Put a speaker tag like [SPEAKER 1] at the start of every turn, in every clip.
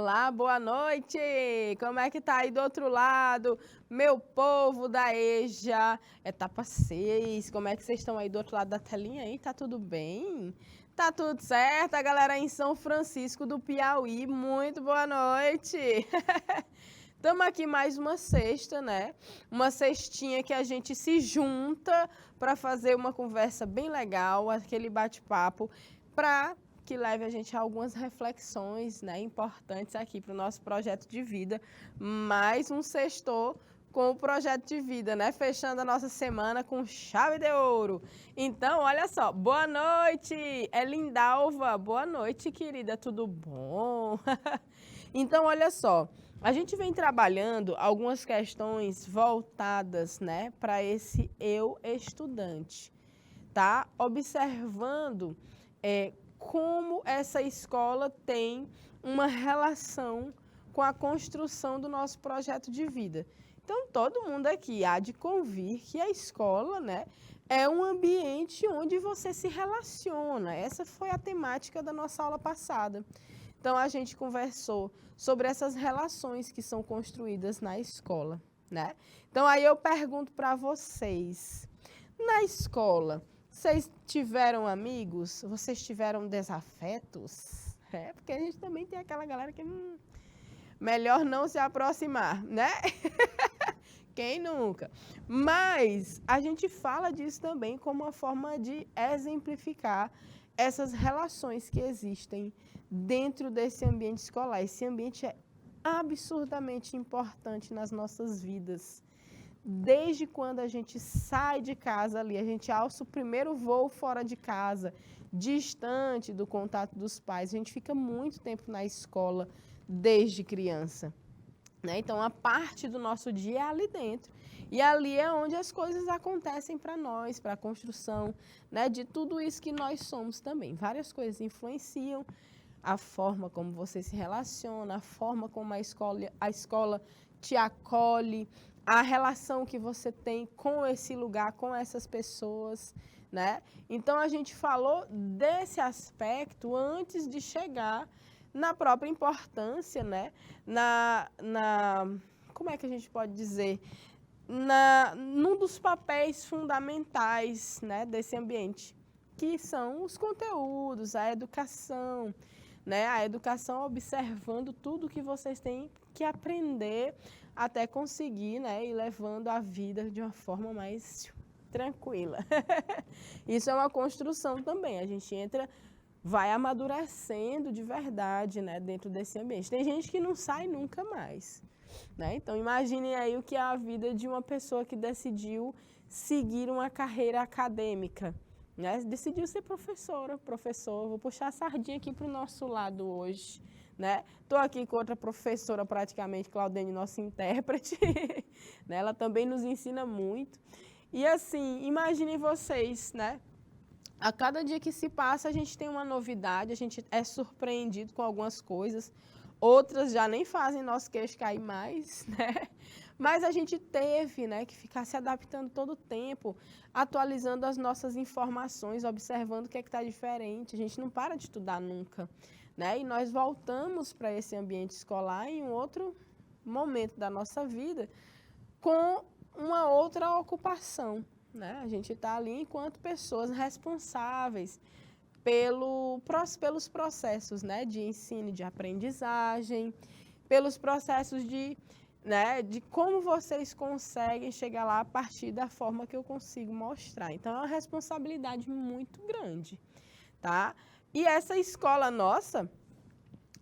[SPEAKER 1] Olá, boa noite! Como é que tá aí do outro lado, meu povo da EJA, etapa 6? Como é que vocês estão aí do outro lado da telinha aí? Tá tudo bem? Tá tudo certo? A galera aí em São Francisco do Piauí, muito boa noite! Estamos aqui mais uma sexta, né? Uma cestinha que a gente se junta para fazer uma conversa bem legal, aquele bate-papo, para que leve a gente a algumas reflexões, né, importantes aqui para o nosso projeto de vida. Mais um sextou com o projeto de vida, né? Fechando a nossa semana com chave de ouro. Então, olha só, boa noite, Lindalva, boa noite, querida, tudo bom? Então, olha só, a gente vem trabalhando algumas questões voltadas, né, para esse eu estudante, tá? Observando como essa escola tem uma relação com a construção do nosso projeto de vida. Então, todo mundo aqui há de convir que a escola, né, é um ambiente onde você se relaciona. Essa foi a temática da nossa aula passada. Então, a gente conversou sobre essas relações que são construídas na escola, né? Então, aí eu pergunto para vocês, na escola, vocês tiveram amigos? Vocês tiveram desafetos? Porque a gente também tem aquela galera que melhor não se aproximar, né? Quem nunca? Mas a gente fala disso também como uma forma de exemplificar essas relações que existem dentro desse ambiente escolar. Esse ambiente é absurdamente importante nas nossas vidas. Desde quando a gente sai de casa ali, a gente alça o primeiro voo fora de casa, distante do contato dos pais, a gente fica muito tempo na escola desde criança, né? Então, a parte do nosso dia é ali dentro. E ali é onde as coisas acontecem para nós, para a construção, né, de tudo isso que nós somos também. Várias coisas influenciam a forma como você se relaciona, a forma como a escola te acolhe, a relação que você tem com esse lugar, com essas pessoas, né? Então, a gente falou desse aspecto antes de chegar na própria importância, né? Como é que a gente pode dizer? Num dos papéis fundamentais, né, desse ambiente, que são os conteúdos, a educação, né? A educação observando tudo que vocês têm que aprender até conseguir, né, ir levando a vida de uma forma mais tranquila. Isso é uma construção também. A gente vai amadurecendo de verdade, né, dentro desse ambiente. Tem gente que não sai nunca mais, né? Então, imaginem aí o que é a vida de uma pessoa que decidiu seguir uma carreira acadêmica, né? Decidiu ser professor. Vou puxar a sardinha aqui para o nosso lado hoje, né? Estou aqui com outra professora, praticamente, Claudene, nossa intérprete, né? Ela também nos ensina muito. E assim, imaginem vocês, né? A cada dia que se passa, a gente tem uma novidade, a gente é surpreendido com algumas coisas, outras já nem fazem nosso queixo cair mais, né? Mas a gente teve, né, que ficar se adaptando todo o tempo, atualizando as nossas informações, observando o que é que está diferente. A gente não para de estudar nunca, né? E nós voltamos para esse ambiente escolar em um outro momento da nossa vida com uma outra ocupação, né? A gente está ali enquanto pessoas responsáveis pelos processos, né, de ensino e de aprendizagem, pelos processos né, de como vocês conseguem chegar lá a partir da forma que eu consigo mostrar. Então, é uma responsabilidade muito grande, tá? E essa escola nossa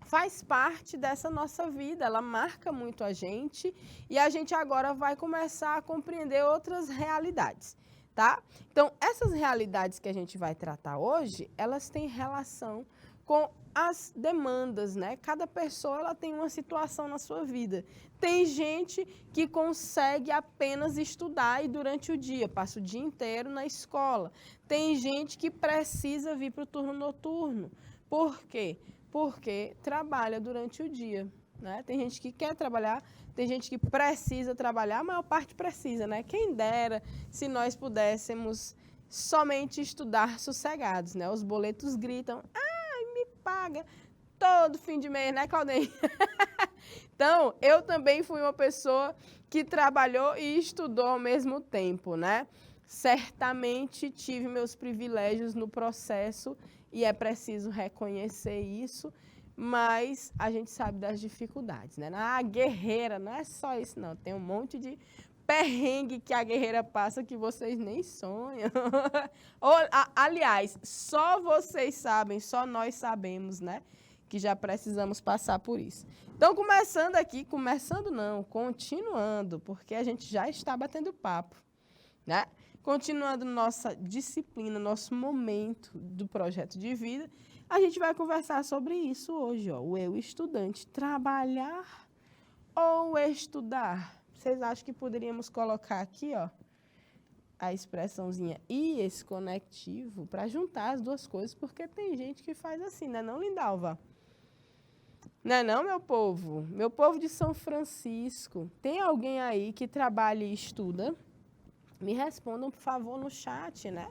[SPEAKER 1] faz parte dessa nossa vida, ela marca muito a gente e a gente agora vai começar a compreender outras realidades, tá? Então, essas realidades que a gente vai tratar hoje, elas têm relação com as demandas, né? Cada pessoa ela tem uma situação na sua vida. Tem gente que consegue apenas estudar e durante o dia, passa o dia inteiro na escola. Tem gente que precisa vir para o turno noturno. Por quê? Porque trabalha durante o dia, né? Tem gente que quer trabalhar, tem gente que precisa trabalhar, a maior parte precisa, né? Quem dera se nós pudéssemos somente estudar sossegados, né? Os boletos gritam, ai, me paga. todo fim de mês, né, Claudinei? Então, eu também fui uma pessoa que trabalhou e estudou ao mesmo tempo, né? Certamente tive meus privilégios no processo e é preciso reconhecer isso, mas a gente sabe das dificuldades, né? A guerreira, não é só isso, não. Tem um monte de perrengue que a guerreira passa que vocês nem sonham. Aliás, só vocês sabem, só nós sabemos, né? Que já precisamos passar por isso. Então, continuando, porque a gente já está batendo papo, né? Continuando nossa disciplina, nosso momento do projeto de vida, a gente vai conversar sobre isso hoje, ó, o eu estudante, trabalhar ou estudar? Vocês acham que poderíamos colocar aqui, ó, a expressãozinha e esse conectivo para juntar as duas coisas, porque tem gente que faz assim, né, não, Lindalva? Não é não, meu povo? Meu povo de São Francisco, tem alguém aí que trabalha e estuda? Me respondam, por favor, no chat, né?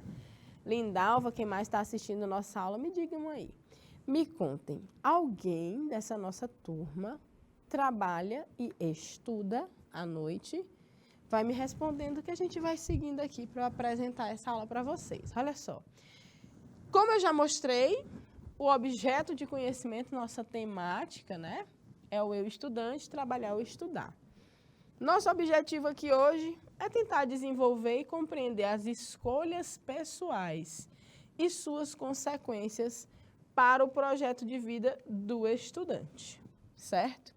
[SPEAKER 1] Lindalva, quem mais está assistindo a nossa aula, me digam aí. Me contem, alguém dessa nossa turma trabalha e estuda à noite? Vai me respondendo que a gente vai seguindo aqui para eu apresentar essa aula para vocês. Olha só. Como eu já mostrei, o objeto de conhecimento, nossa temática, né? É o eu estudante, trabalhar ou estudar. Nosso objetivo aqui hoje é tentar desenvolver e compreender as escolhas pessoais e suas consequências para o projeto de vida do estudante, certo?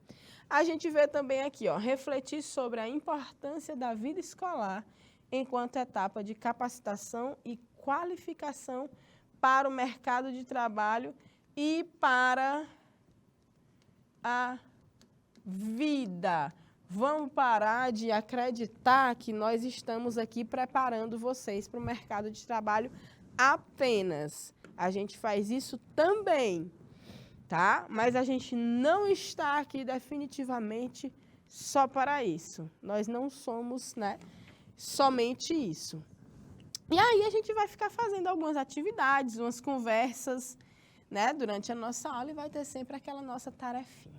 [SPEAKER 1] A gente vê também aqui, ó, refletir sobre a importância da vida escolar enquanto etapa de capacitação e qualificação para o mercado de trabalho e para a vida. Vamos parar de acreditar que nós estamos aqui preparando vocês para o mercado de trabalho apenas. A gente faz isso também, tá? Mas a gente não está aqui definitivamente só para isso. Nós não somos, né, somente isso. E aí a gente vai ficar fazendo algumas atividades, umas conversas, né, durante a nossa aula e vai ter sempre aquela nossa tarefinha.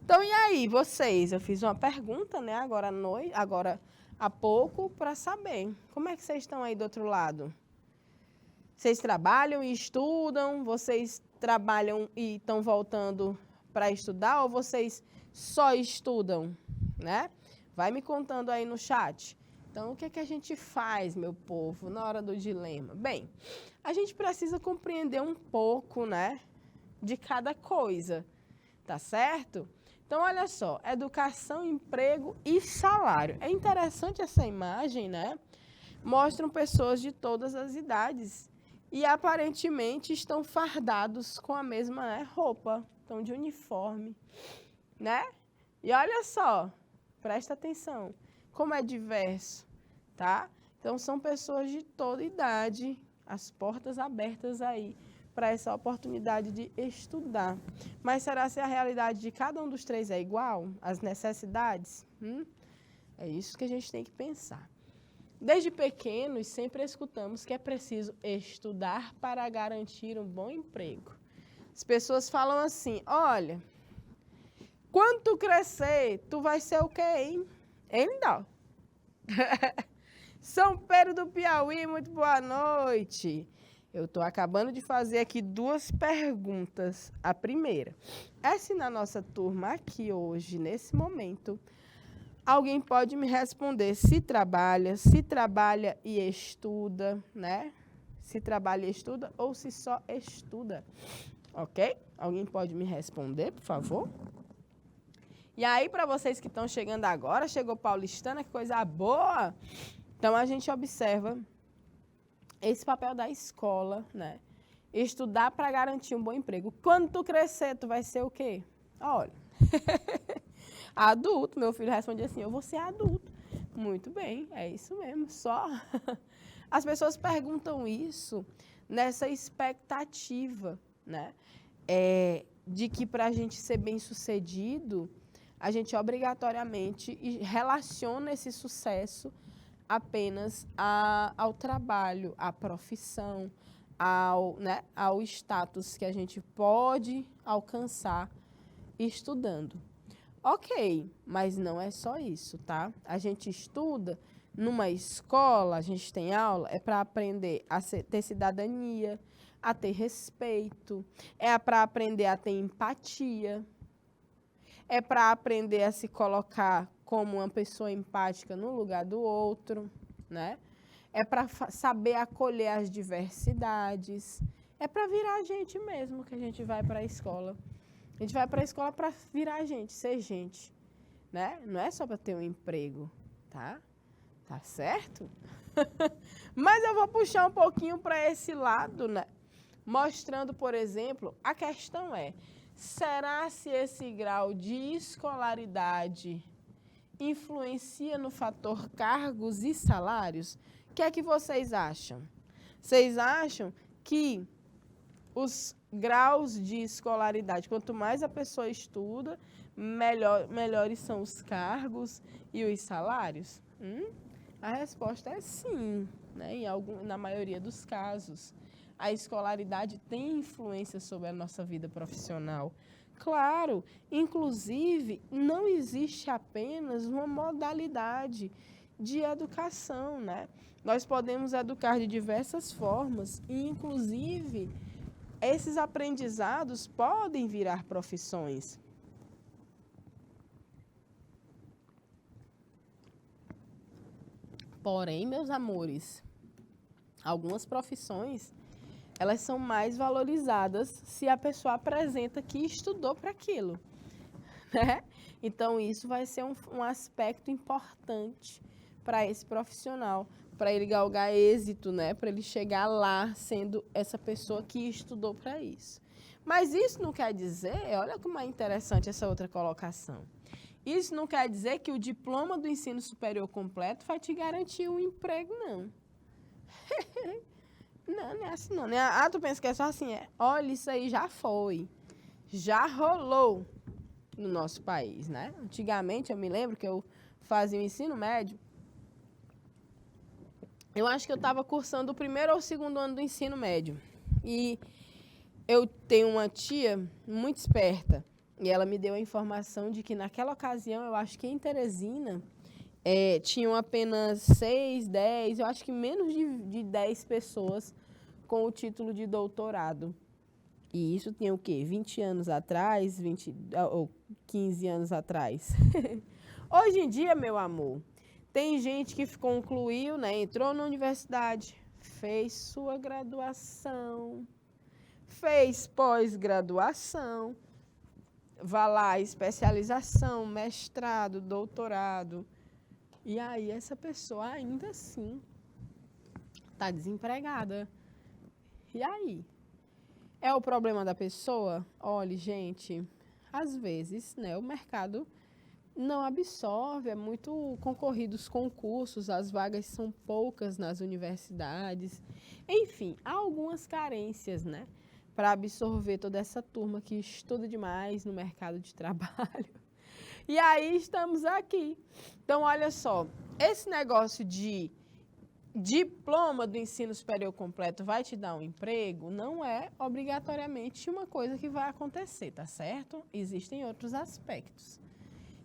[SPEAKER 1] Então, e aí, vocês? Eu fiz uma pergunta, né, agora há pouco, para saber. Como é que vocês estão aí do outro lado? Vocês trabalham e estudam? Vocês trabalham e estão voltando para estudar? Ou vocês só estudam, né? Vai me contando aí no chat. Então, o que é que a gente faz, meu povo, na hora do dilema? Bem, a gente precisa compreender um pouco, né, de cada coisa, tá certo? Então, olha só, educação, emprego e salário. É interessante essa imagem, né? Mostram pessoas de todas as idades e aparentemente estão fardados com a mesma, né, roupa, estão de uniforme, né? E olha só, presta atenção, como é diverso, tá? Então, são pessoas de toda idade, as portas abertas aí para essa oportunidade de estudar. Mas será se a realidade de cada um dos três é igual? As necessidades? É isso que a gente tem que pensar. Desde pequenos, sempre escutamos que é preciso estudar para garantir um bom emprego. As pessoas falam assim, olha, quando tu crescer, tu vai ser o quê, hein? Hein, Lindal? São Pedro do Piauí, muito boa noite. Eu estou acabando de fazer aqui duas perguntas. A primeira é se na nossa turma aqui hoje, nesse momento, alguém pode me responder se trabalha e estuda, né? Se trabalha e estuda ou se só estuda, ok? Alguém pode me responder, por favor? E aí, para vocês que estão chegando agora, chegou paulistana, que coisa boa! Então, a gente observa esse papel da escola, né? Estudar para garantir um bom emprego. Quando tu crescer, tu vai ser o quê? Olha, adulto. Meu filho responde assim, eu vou ser adulto. Muito bem, é isso mesmo, só. As pessoas perguntam isso nessa expectativa, né? De que para a gente ser bem-sucedido, a gente obrigatoriamente relaciona esse sucesso apenas ao trabalho, à profissão, ao status que a gente pode alcançar estudando. Ok, mas não é só isso, tá? A gente estuda numa escola, a gente tem aula, é para aprender a ter cidadania, a ter respeito, é para aprender a ter empatia, é para aprender a se colocar como uma pessoa empática no lugar do outro, né? É para saber acolher as diversidades, é para virar gente mesmo que a gente vai para a escola. A gente vai para a escola para virar gente, ser gente, né? Não é só para ter um emprego, tá? Tá certo? Mas eu vou puxar um pouquinho para esse lado, né? Mostrando, por exemplo, a questão é, será se esse grau de escolaridade influencia no fator cargos e salários? O que é que vocês acham? Vocês acham que os graus de escolaridade, quanto mais a pessoa estuda, melhores são os cargos e os salários? A resposta é sim, né? Na maioria dos casos. A escolaridade tem influência sobre a nossa vida profissional. Claro, inclusive, não existe apenas uma modalidade de educação, né? Nós podemos educar de diversas formas e, inclusive, esses aprendizados podem virar profissões. Porém, meus amores, algumas profissões, elas são mais valorizadas se a pessoa apresenta que estudou para aquilo, né? Então, isso vai ser um aspecto importante para esse profissional, para ele galgar êxito, né? Para ele chegar lá sendo essa pessoa que estudou para isso. Mas isso não quer dizer, olha como é interessante essa outra colocação. Isso não quer dizer que o diploma do ensino superior completo vai te garantir um emprego, não. Não é assim não. Tu pensa que é só assim? Olha, isso aí já foi. Já rolou no nosso país, né? Antigamente, eu me lembro que eu fazia o ensino médio. Eu acho que eu estava cursando o primeiro ou o segundo ano do ensino médio. E eu tenho uma tia muito esperta. E ela me deu a informação de que naquela ocasião, eu acho que em Teresina, tinham apenas 6, 10, eu acho que menos de 10 pessoas com o título de doutorado. E isso tinha o quê? 20 anos atrás, 20 ou 15 anos atrás. Hoje em dia, meu amor, tem gente que concluiu, né, entrou na universidade, fez sua graduação, fez pós-graduação, vá lá, especialização, mestrado, doutorado. E aí essa pessoa ainda assim está desempregada. E aí? É o problema da pessoa? Olha, gente, às vezes, né, o mercado não absorve, é muito concorrido os concursos, as vagas são poucas nas universidades. Enfim, há algumas carências, né, para absorver toda essa turma que estuda demais no mercado de trabalho. E aí estamos aqui. Então, olha só, esse negócio de diploma do ensino superior completo vai te dar um emprego, não é obrigatoriamente uma coisa que vai acontecer, tá certo? Existem outros aspectos.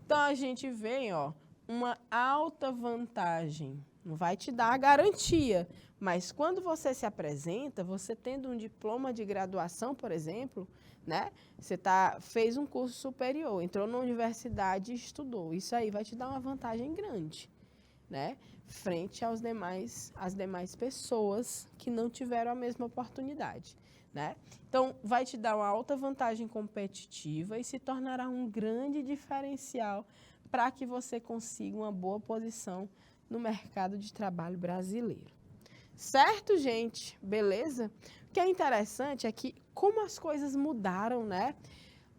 [SPEAKER 1] Então, a gente vê, ó, uma alta vantagem. Não vai te dar a garantia, mas quando você se apresenta, você tendo um diploma de graduação, por exemplo, né? Você fez um curso superior, entrou na universidade e estudou. Isso aí vai te dar uma vantagem grande, né? Frente às demais pessoas que não tiveram a mesma oportunidade, né? Então, vai te dar uma alta vantagem competitiva e se tornará um grande diferencial para que você consiga uma boa posição no mercado de trabalho brasileiro. Certo, gente? Beleza? O que é interessante é que como as coisas mudaram, né?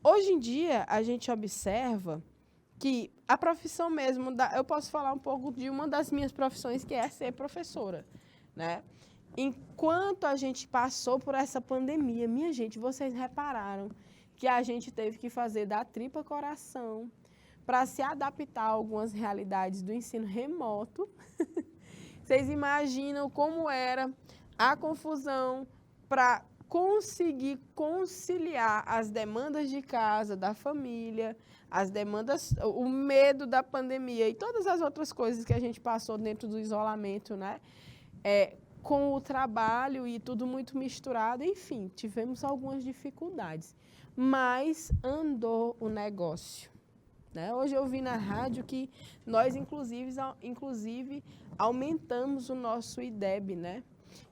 [SPEAKER 1] Hoje em dia, a gente observa que a profissão mesmo, eu posso falar um pouco de uma das minhas profissões, que é ser professora, né? Enquanto a gente passou por essa pandemia, minha gente, vocês repararam que a gente teve que fazer da tripa coração para se adaptar a algumas realidades do ensino remoto. Vocês imaginam como era a confusão para conseguir conciliar as demandas de casa, da família, as demandas, o medo da pandemia e todas as outras coisas que a gente passou dentro do isolamento, né? Com o trabalho e tudo muito misturado, enfim, tivemos algumas dificuldades, mas andou o negócio, né? Hoje eu vi na rádio que nós, inclusive aumentamos o nosso IDEB, né?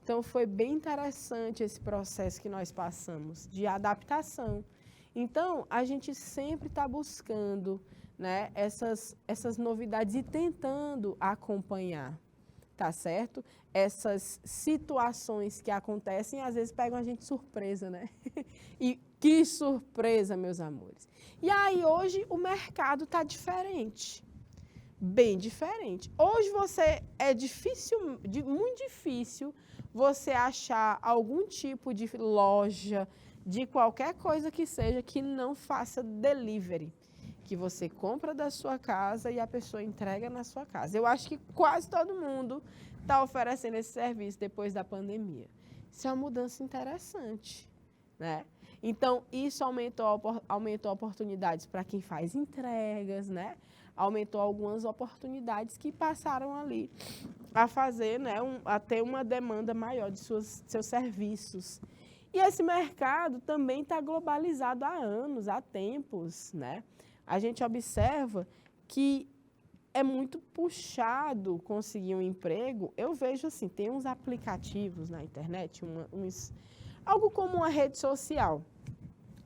[SPEAKER 1] Então, foi bem interessante esse processo que nós passamos de adaptação. Então, a gente sempre está buscando, né, essas novidades e tentando acompanhar, tá certo? Essas situações que acontecem, às vezes pegam a gente de surpresa, né? E que surpresa, meus amores. E aí, hoje, o mercado está diferente. Bem diferente. Hoje muito difícil você achar algum tipo de loja, de qualquer coisa que seja, que não faça delivery, que você compra da sua casa e a pessoa entrega na sua casa. Eu acho que quase todo mundo está oferecendo esse serviço depois da pandemia. Isso é uma mudança interessante, né? Então, isso aumentou oportunidades para quem faz entregas, né? Aumentou algumas oportunidades que passaram ali a fazer, né, a ter uma demanda maior de seus serviços. E esse mercado também está globalizado há anos, há tempos, né? A gente observa que é muito puxado conseguir um emprego. Eu vejo assim, tem uns aplicativos na internet, algo como uma rede social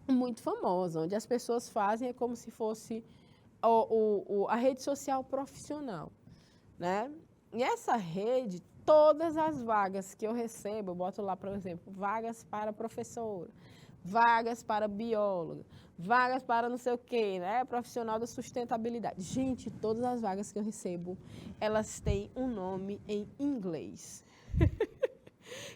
[SPEAKER 1] muito famosa, onde as pessoas fazem, é como se fosse a rede social profissional, né? E essa rede, todas as vagas que eu recebo, eu boto lá, por exemplo, vagas para professora, vagas para bióloga, vagas para não sei o quê, né? Profissional da sustentabilidade. Gente, todas as vagas que eu recebo, elas têm um nome em inglês.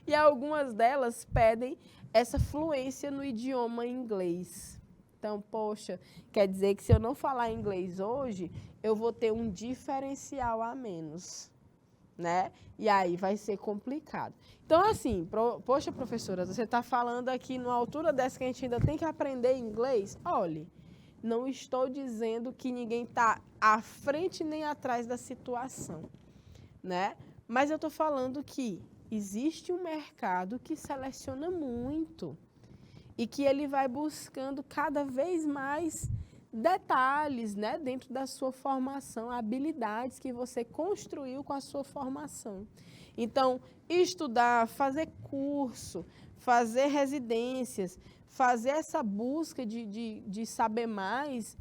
[SPEAKER 1] E algumas delas pedem essa fluência no idioma inglês. Então, poxa, quer dizer que se eu não falar inglês hoje, eu vou ter um diferencial a menos, né? E aí vai ser complicado. Então, assim, poxa, professora, você está falando aqui numa altura dessa que a gente ainda tem que aprender inglês? Olhe, não estou dizendo que ninguém está à frente nem atrás da situação, né? Mas eu estou falando que existe um mercado que seleciona muito e que ele vai buscando cada vez mais detalhes, né, dentro da sua formação, habilidades que você construiu com a sua formação. Então, estudar, fazer curso, fazer residências, fazer essa busca de saber mais,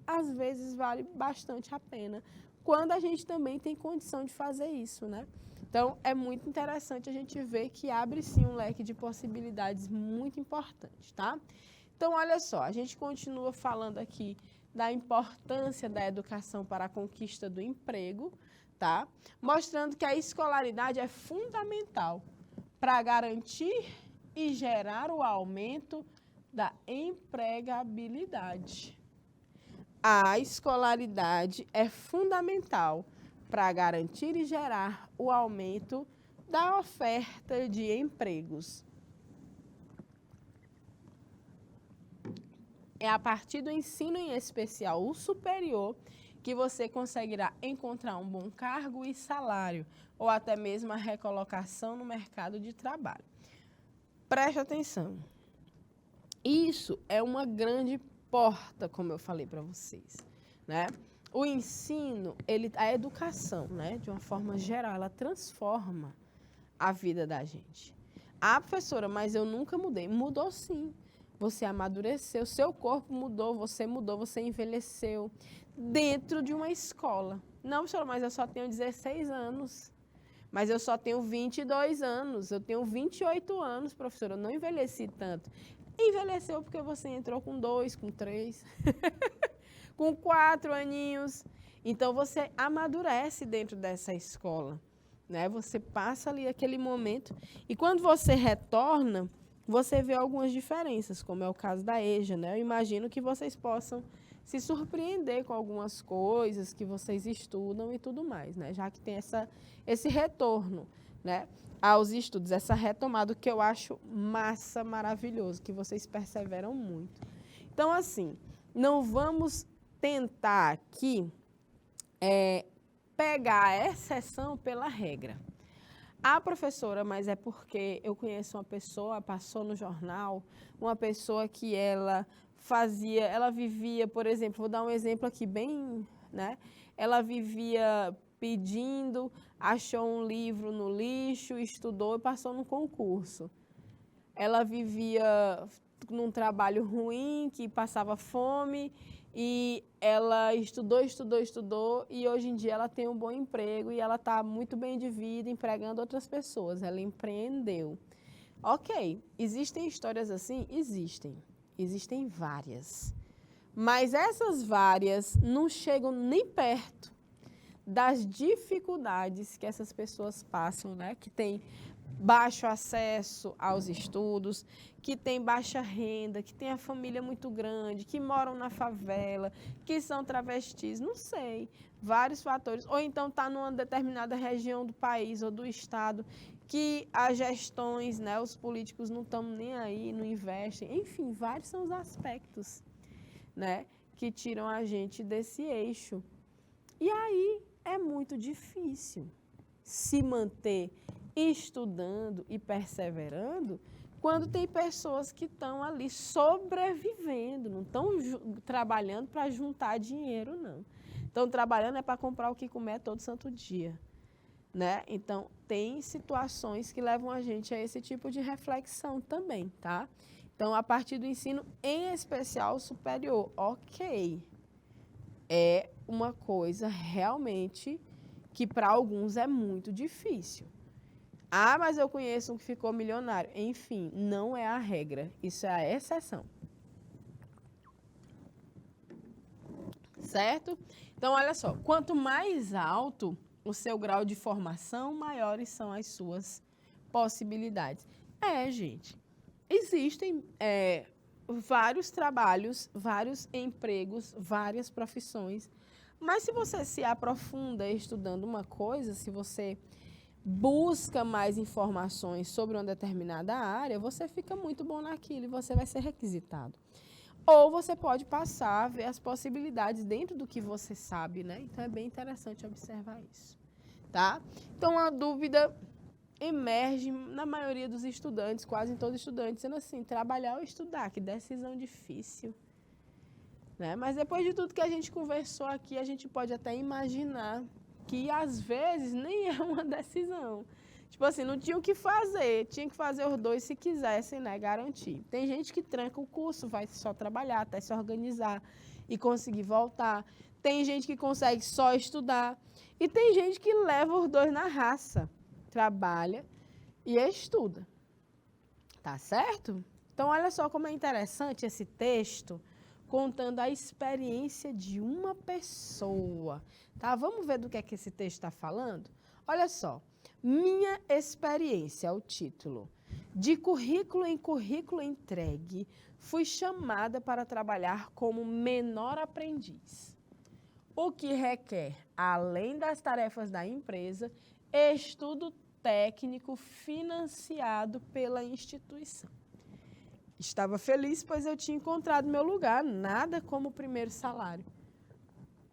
[SPEAKER 1] às vezes vale bastante a pena, quando a gente também tem condição de fazer isso, né? Então, é muito interessante a gente ver que abre, sim, um leque de possibilidades muito importante, tá? Então, olha só, a gente continua falando aqui da importância da educação para a conquista do emprego, tá? Mostrando que a escolaridade é fundamental para garantir e gerar o aumento da empregabilidade. A escolaridade é fundamental para garantir e gerar o aumento da oferta de empregos. É a partir do ensino, em especial o superior, que você conseguirá encontrar um bom cargo e salário, ou até mesmo a recolocação no mercado de trabalho. Preste atenção. Isso é uma grande porta, como eu falei para vocês, né? O ensino, a educação, né, de uma forma geral, ela transforma a vida da gente. Ah, professora, mas eu nunca mudei. Mudou sim. Você amadureceu, seu corpo mudou, você envelheceu dentro de uma escola. Não, professora, mas eu só tenho 16 anos. Mas eu só tenho 22 anos. Eu tenho 28 anos, professora. Eu não envelheci tanto. Envelheceu porque você entrou com 2, com 3. Com 4 aninhos. Então, você amadurece dentro dessa escola, né? Você passa ali aquele momento e quando você retorna, você vê algumas diferenças, como é o caso da EJA, né? Eu imagino que vocês possam se surpreender com algumas coisas que vocês estudam e tudo mais, né? Já que tem esse retorno, né, aos estudos, essa retomada que eu acho massa, maravilhoso, que vocês perseveram muito. Então, assim, não vamos tentar aqui pegar a exceção pela regra. A professora, mas é porque eu conheço uma pessoa, passou no jornal, uma pessoa que ela vivia, por exemplo, vou dar um exemplo aqui bem, né? Ela vivia pedindo, achou um livro no lixo, estudou e passou no concurso. Ela vivia num trabalho ruim, que passava fome, e ela estudou, e hoje em dia ela tem um bom emprego e ela está muito bem de vida, empregando outras pessoas. Ela empreendeu. Ok, existem histórias assim? Existem. Existem várias. Mas essas várias não chegam nem perto das dificuldades que essas pessoas passam, né? Que tem baixo acesso aos estudos, que tem baixa renda, que tem a família muito grande, que moram na favela, que são travestis, não sei, vários fatores. Ou então está numa determinada região do país ou do estado que as gestões, né, os políticos não estão nem aí, não investem. Enfim, vários são os aspectos, né, que tiram a gente desse eixo. E aí é muito difícil se manter estudando e perseverando quando tem pessoas que estão ali sobrevivendo, não estão trabalhando para juntar dinheiro, não. Estão trabalhando para comprar o que comer todo santo dia, né? Então, tem situações que levam a gente a esse tipo de reflexão também, tá? Então, a partir do ensino, em especial superior, ok, é uma coisa realmente que para alguns é muito difícil. Ah, mas eu conheço um que ficou milionário. Enfim, não é a regra, isso é a exceção. Certo? Então, olha só, quanto mais alto o seu grau de formação, maiores são as suas possibilidades. Gente, existem vários trabalhos, vários empregos, várias profissões, mas se você se aprofunda estudando uma coisa, se você busca mais informações sobre uma determinada área, você fica muito bom naquilo e você vai ser requisitado. Ou você pode passar a ver as possibilidades dentro do que você sabe, né? Então, é bem interessante observar isso, tá? Então, a dúvida emerge na maioria dos estudantes, quase em todos os estudantes, sendo assim, trabalhar ou estudar, que decisão difícil, né? Mas depois de tudo que a gente conversou aqui, a gente pode até imaginar que às vezes nem é uma decisão. Tipo assim, não tinha o que fazer, tinha que fazer os dois se quisessem, né, garantir. Tem gente que tranca o curso, vai só trabalhar até se organizar e conseguir voltar. Tem gente que consegue só estudar. E tem gente que leva os dois na raça, trabalha e estuda. Tá certo? Então, olha só como é interessante esse texto, contando a experiência de uma pessoa. Tá? Vamos ver do que esse texto está falando? Olha só. Minha experiência, é o título. De currículo em currículo entregue, fui chamada para trabalhar como menor aprendiz, o que requer, além das tarefas da empresa, estudo técnico financiado pela instituição. Estava feliz, pois eu tinha encontrado meu lugar, nada como o primeiro salário.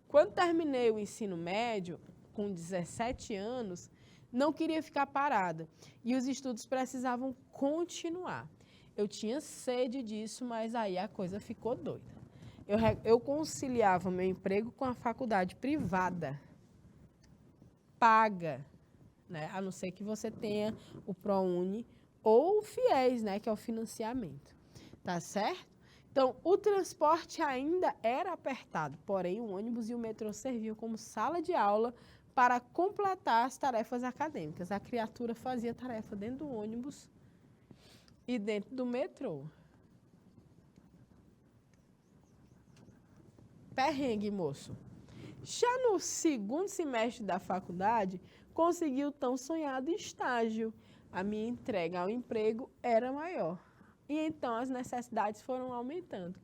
[SPEAKER 1] Quando terminei o ensino médio, com 17 anos, não queria ficar parada e os estudos precisavam continuar. Eu tinha sede disso, mas aí a coisa ficou doida. Eu conciliava meu emprego com a faculdade privada, paga, né? A não ser que você tenha o ProUni ou o FIES, né? Que é o financiamento. Tá certo? Então, o transporte ainda era apertado, porém o ônibus e o metrô serviam como sala de aula para completar as tarefas acadêmicas. A criatura fazia tarefa dentro do ônibus e dentro do metrô. Perrengue, moço. Já no segundo semestre da faculdade, consegui o tão sonhado estágio. A minha entrega ao emprego era maior. E então as necessidades foram aumentando,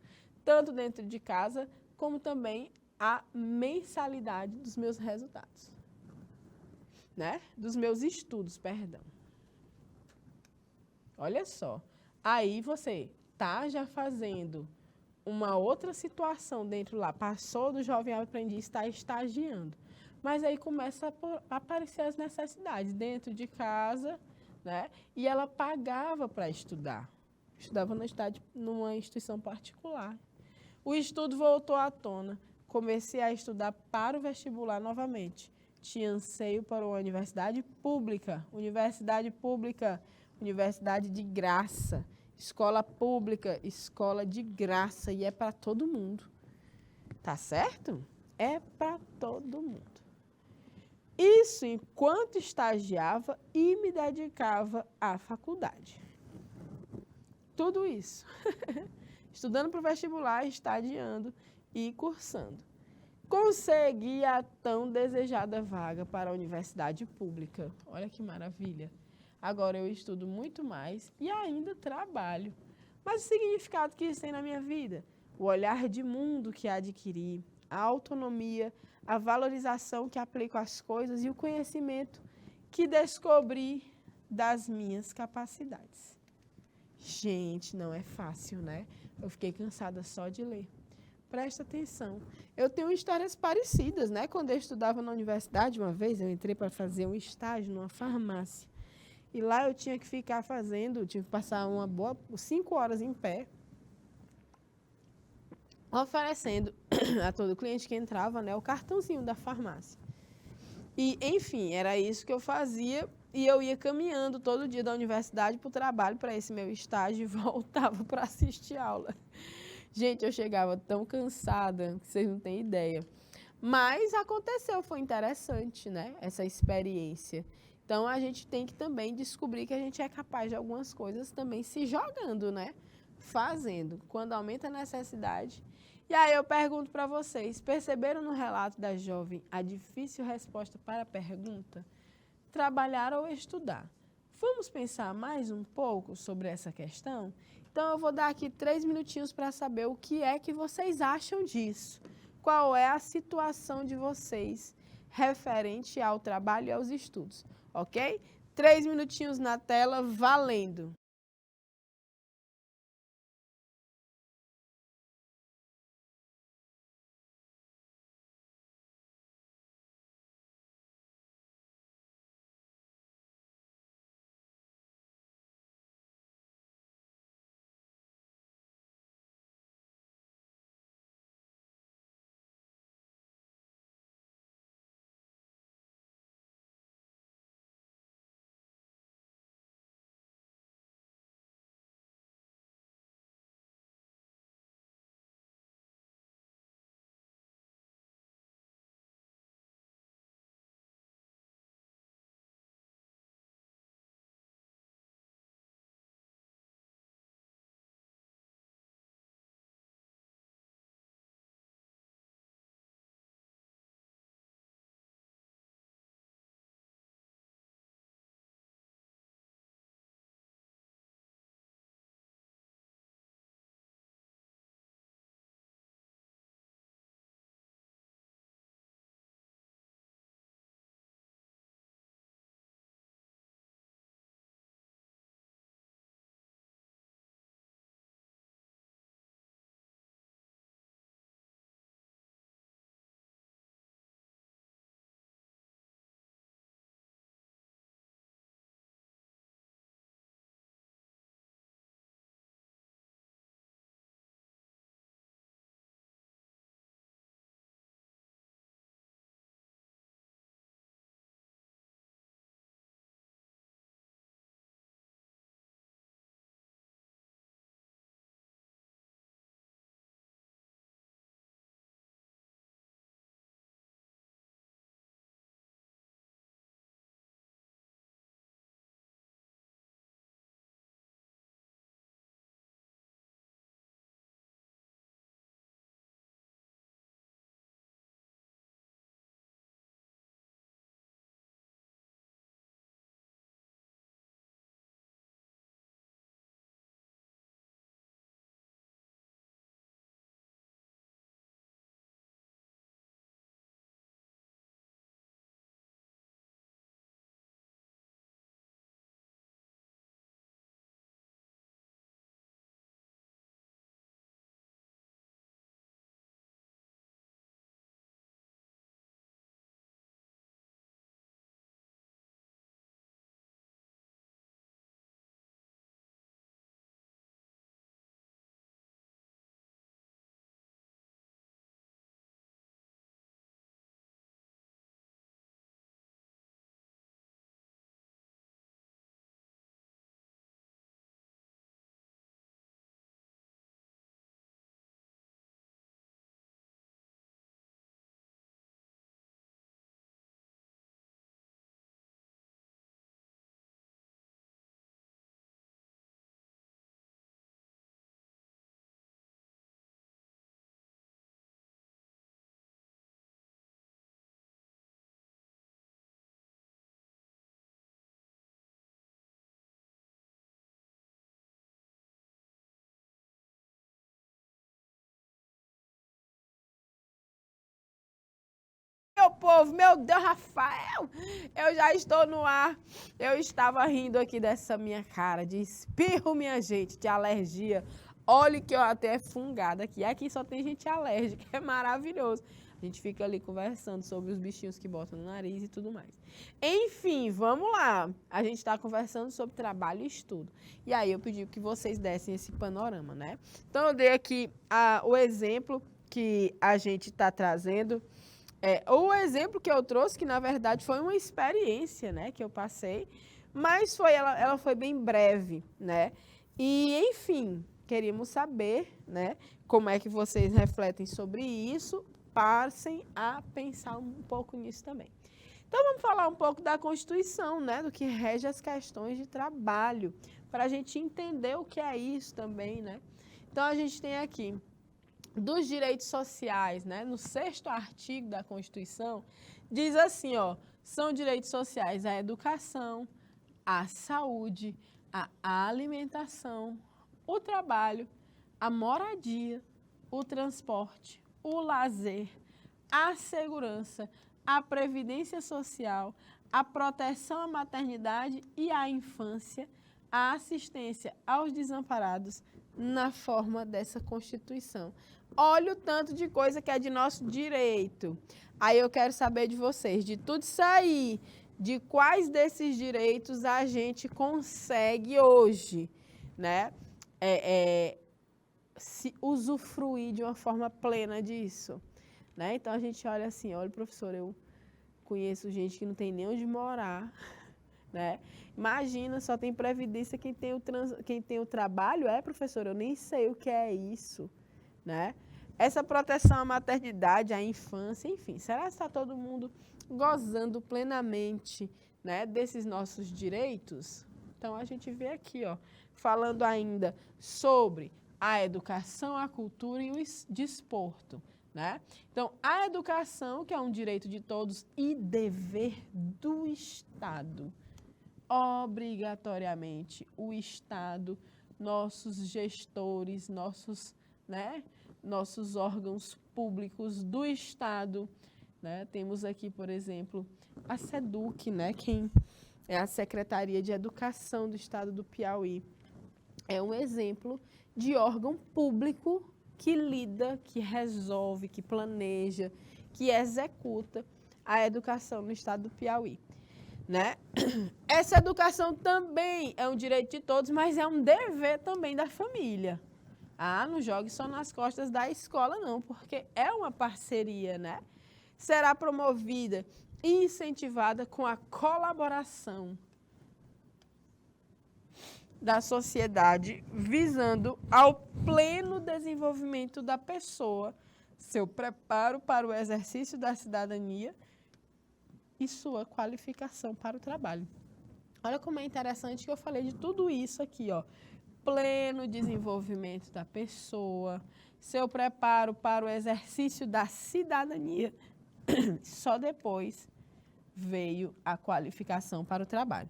[SPEAKER 1] tanto dentro de casa, como também a mensalidade dos meus resultados. né? Dos meus estudos, perdão. Olha só. Aí você tá já fazendo uma outra situação dentro lá, passou do jovem aprendiz, está estagiando. Mas aí começa a aparecer as necessidades dentro de casa, né? E ela pagava para estudar. Estudava numa instituição particular. O estudo voltou à tona. Comecei a estudar para o vestibular novamente. Tinha anseio para uma universidade pública. Universidade pública, universidade de graça. Escola pública, escola de graça. E é para todo mundo. Tá certo? É para todo mundo. Isso enquanto estagiava e me dedicava à faculdade. Tudo isso. Estudando para o vestibular, estagiando e cursando. Consegui a tão desejada vaga para a universidade pública. Olha que maravilha. Agora eu estudo muito mais e ainda trabalho. Mas o significado que isso tem na minha vida? O olhar de mundo que adquiri, a autonomia, a valorização que aplico às coisas e o conhecimento que descobri das minhas capacidades. Gente, não é fácil, né? Eu fiquei cansada só de ler. Presta atenção. Eu tenho histórias parecidas, né? Quando eu estudava na universidade, uma vez eu entrei para fazer um estágio numa farmácia. E lá eu tinha que ficar fazendo, tinha que passar 5 horas em pé, oferecendo a todo cliente que entrava, né, o cartãozinho da farmácia. E, enfim, era isso que eu fazia. E eu ia caminhando todo dia da universidade para o trabalho, para esse meu estágio, e voltava para assistir aula. Gente, eu chegava tão cansada que vocês não têm ideia. Mas aconteceu, foi interessante, né? Essa experiência. Então, a gente tem que também descobrir que a gente é capaz de algumas coisas também se jogando, né? Fazendo, quando aumenta a necessidade. E aí eu pergunto para vocês, perceberam no relato da jovem a difícil resposta para a pergunta? Trabalhar ou estudar? Vamos pensar mais um pouco sobre essa questão? Então, eu vou dar aqui 3 minutinhos para saber o que é que vocês acham disso. Qual é a situação de vocês referente ao trabalho e aos estudos, ok? 3 minutinhos na tela, valendo! povo, meu Deus, Rafael, eu já estou no ar. Eu estava rindo aqui dessa minha cara de espirro, minha gente, de alergia. Olha que eu até fungada aqui. Aqui só tem gente alérgica, é maravilhoso. A gente fica ali conversando sobre os bichinhos que botam no nariz e tudo mais. Enfim, vamos lá. A gente está conversando sobre trabalho e estudo. E aí eu pedi que vocês dessem esse panorama, né? Então eu dei aqui o exemplo que a gente está trazendo. O exemplo que eu trouxe, que na verdade foi uma experiência, né, que eu passei, mas ela foi bem breve, né? E, enfim, queríamos saber, né, como é que vocês refletem sobre isso, passem a pensar um pouco nisso também. Então, vamos falar um pouco da Constituição, né, do que rege as questões de trabalho, para a gente entender o que é isso também, né? Então, a gente tem aqui dos direitos sociais, né, no 6º artigo da Constituição, diz assim, ó, são direitos sociais a educação, a saúde, a alimentação, o trabalho, a moradia, o transporte, o lazer, a segurança, a previdência social, a proteção à maternidade e à infância, a assistência aos desamparados na forma dessa Constituição. Olha o tanto de coisa que é de nosso direito. Aí eu quero saber de vocês, de tudo isso aí, de quais desses direitos a gente consegue hoje, né? Se usufruir de uma forma plena disso, né? Então a gente olha assim, olha, professor, eu conheço gente que não tem nem onde morar, né? Imagina, só tem previdência quem tem o trabalho, professor, eu nem sei o que é isso, né? Essa proteção à maternidade, à infância, enfim, será que está todo mundo gozando plenamente, né, desses nossos direitos? Então, a gente vê aqui, ó, falando ainda sobre a educação, a cultura e o desporto, né? Então, a educação, que é um direito de todos e dever do Estado, obrigatoriamente, o Estado, nossos gestores, nossos órgãos públicos do Estado, né? Temos aqui, por exemplo, a SEDUC, né? Quem é a Secretaria de Educação do Estado do Piauí. É um exemplo de órgão público que lida, que resolve, que planeja, que executa a educação no Estado do Piauí, né? Essa educação também é um direito de todos, mas é um dever também da família. Não jogue só nas costas da escola, não, porque é uma parceria, né? Será promovida e incentivada com a colaboração da sociedade, visando ao pleno desenvolvimento da pessoa, seu preparo para o exercício da cidadania e sua qualificação para o trabalho. Olha como é interessante que eu falei de tudo isso aqui, ó. Pleno desenvolvimento da pessoa, seu preparo para o exercício da cidadania, só depois veio a qualificação para o trabalho.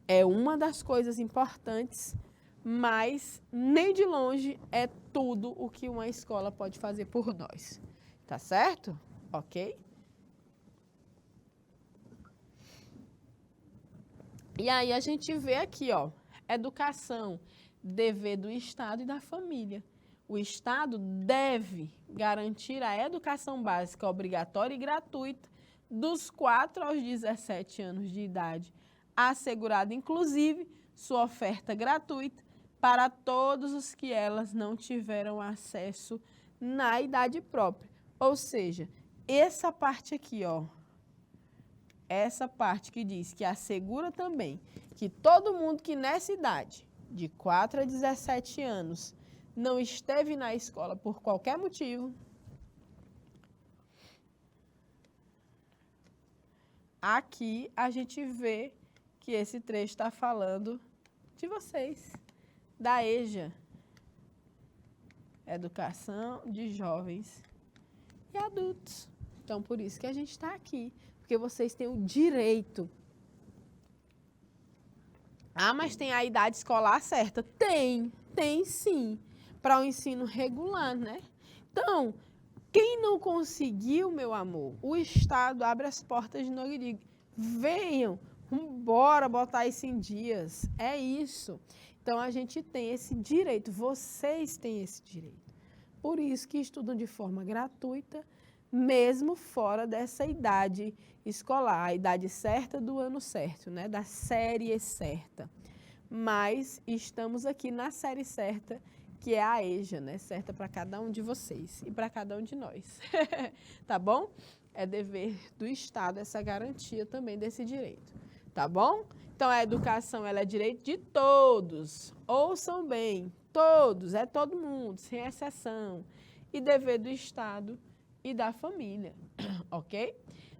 [SPEAKER 1] É uma das coisas importantes, mas nem de longe é tudo o que uma escola pode fazer por nós. Tá certo? Ok? E aí a gente vê aqui, ó, educação, dever do Estado e da família. O Estado deve garantir a educação básica obrigatória e gratuita dos 4 aos 17 anos de idade, assegurada, inclusive, sua oferta gratuita para todos os que elas não tiveram acesso na idade própria. Ou seja, essa parte aqui, ó, essa parte que diz que assegura também que todo mundo que nessa idade, de 4 a 17 anos, não esteve na escola por qualquer motivo, aqui a gente vê que esse trecho está falando de vocês, da EJA, Educação de Jovens e Adultos. Então, por isso que a gente está aqui, porque vocês têm o direito. Mas tem a idade escolar certa? Tem sim, para o ensino regular, né? Então, Quem não conseguiu, meu amor, o Estado abre as portas de novo e diz, venham, bora botar isso em dias. É isso. Então, a gente tem esse direito, vocês têm esse direito. Por isso que estudam de forma gratuita, mesmo fora dessa idade escolar, a idade certa do ano certo, né? Da série certa. Mas estamos aqui na série certa, que é a EJA, né? Certa para cada um de vocês e para cada um de nós. Tá bom? É dever do Estado essa garantia também desse direito. Tá bom? Então, a educação ela é direito de todos. Ouçam bem, todos, é todo mundo, sem exceção. E dever do Estado e da família, ok?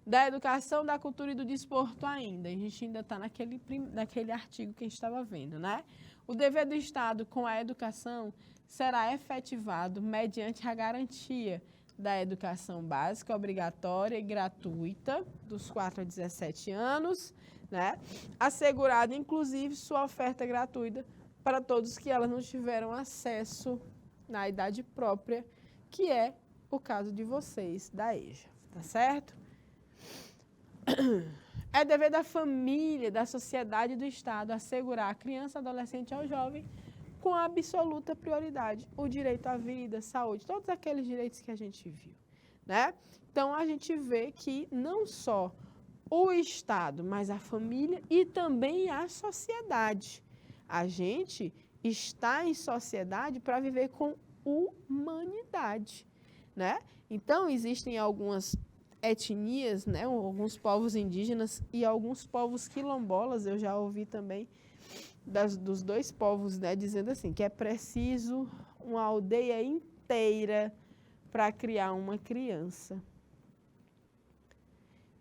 [SPEAKER 1] Da educação, da cultura e do desporto ainda. A gente ainda está naquele artigo que a gente estava vendo, né? O dever do Estado com a educação será efetivado mediante a garantia da educação básica, obrigatória e gratuita, dos 4 a 17 anos, né? Assegurada, inclusive, sua oferta gratuita para todos que elas não tiveram acesso na idade própria, que é o caso de vocês, da EJA, tá certo? É dever da família, da sociedade e do Estado assegurar a criança, adolescente ou jovem com absoluta prioridade o direito à vida, saúde, todos aqueles direitos que a gente viu, né? Então, a gente vê que não só o Estado, mas a família e também a sociedade. A gente está em sociedade para viver com humanidade, né? Então, existem algumas etnias, né, alguns povos indígenas e alguns povos quilombolas, eu já ouvi também dos dois povos, né, dizendo assim, que é preciso uma aldeia inteira para criar uma criança.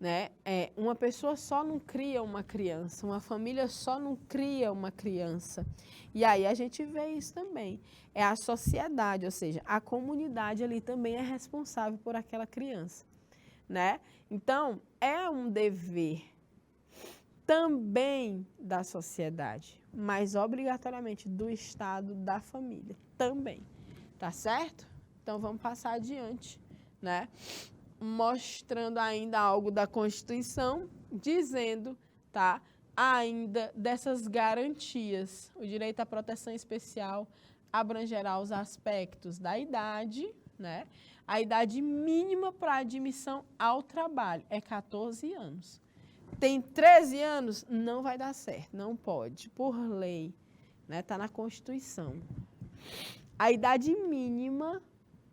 [SPEAKER 1] Né? Uma pessoa só não cria uma criança, uma família só não cria uma criança. E aí a gente vê isso também. É a sociedade, ou seja, a comunidade ali também é responsável por aquela criança. Né? Então, é um dever também da sociedade, mas obrigatoriamente do Estado, da família também. Tá certo? Então, vamos passar adiante, né? Mostrando ainda algo da Constituição, dizendo, tá, ainda dessas garantias. O direito à proteção especial abrangerá os aspectos da idade, né? A idade mínima para admissão ao trabalho é 14 anos. Tem 13 anos, não vai dar certo, não pode, por lei, né? Tá na Constituição. A idade mínima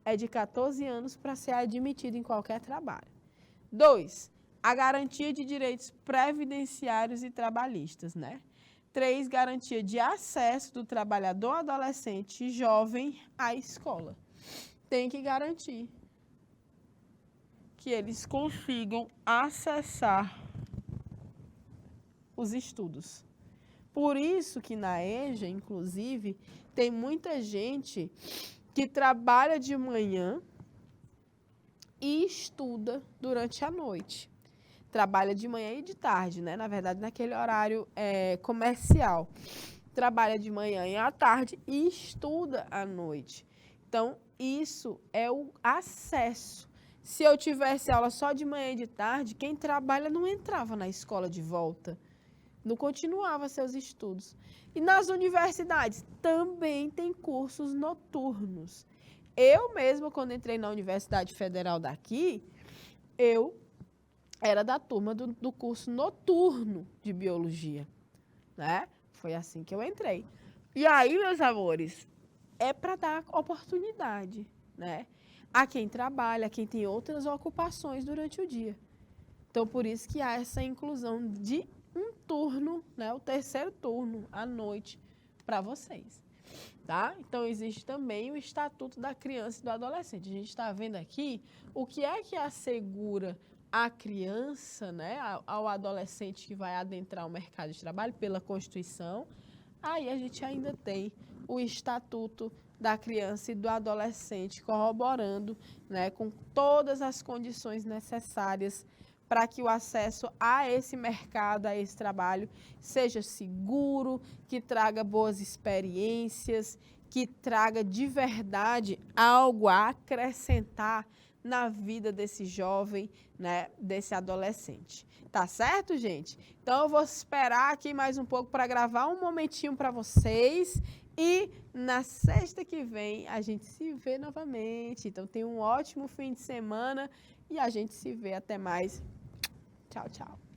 [SPEAKER 1] é de 14 anos para ser admitido em qualquer trabalho. 2. A garantia de direitos previdenciários e trabalhistas, né? 3. Garantia de acesso do trabalhador adolescente e jovem à escola. Tem que garantir que eles consigam acessar os estudos. Por isso que na EJA, inclusive, tem muita gente que trabalha de manhã e estuda durante a noite. Trabalha de manhã e de tarde, né? Na verdade, naquele horário comercial. Trabalha de manhã e à tarde e estuda à noite. Então, isso é o acesso. Se eu tivesse aula só de manhã e de tarde, quem trabalha não entrava na escola de volta. Não continuava seus estudos. E nas universidades também tem cursos noturnos. Eu mesma, quando entrei na Universidade Federal daqui, eu era da turma do curso noturno de Biologia, né? Foi assim que eu entrei. E aí, meus amores, é para dar oportunidade, né? A quem trabalha, a quem tem outras ocupações durante o dia. Então, por isso que há essa inclusão de um turno, né? O terceiro turno, à noite, para vocês. Tá? Então, existe também o Estatuto da Criança e do Adolescente. A gente está vendo aqui o que é que assegura a criança, né, ao adolescente que vai adentrar o mercado de trabalho pela Constituição. Aí a gente ainda tem o Estatuto da Criança e do Adolescente corroborando, né, com todas as condições necessárias para que o acesso a esse mercado, a esse trabalho, seja seguro, que traga boas experiências, que traga de verdade algo a acrescentar na vida desse jovem, né, desse adolescente. Tá certo, gente? Então eu vou esperar aqui mais um pouco para gravar um momentinho para vocês e na sexta que vem a gente se vê novamente. Então tenha um ótimo fim de semana e a gente se vê até mais. Tchau, tchau.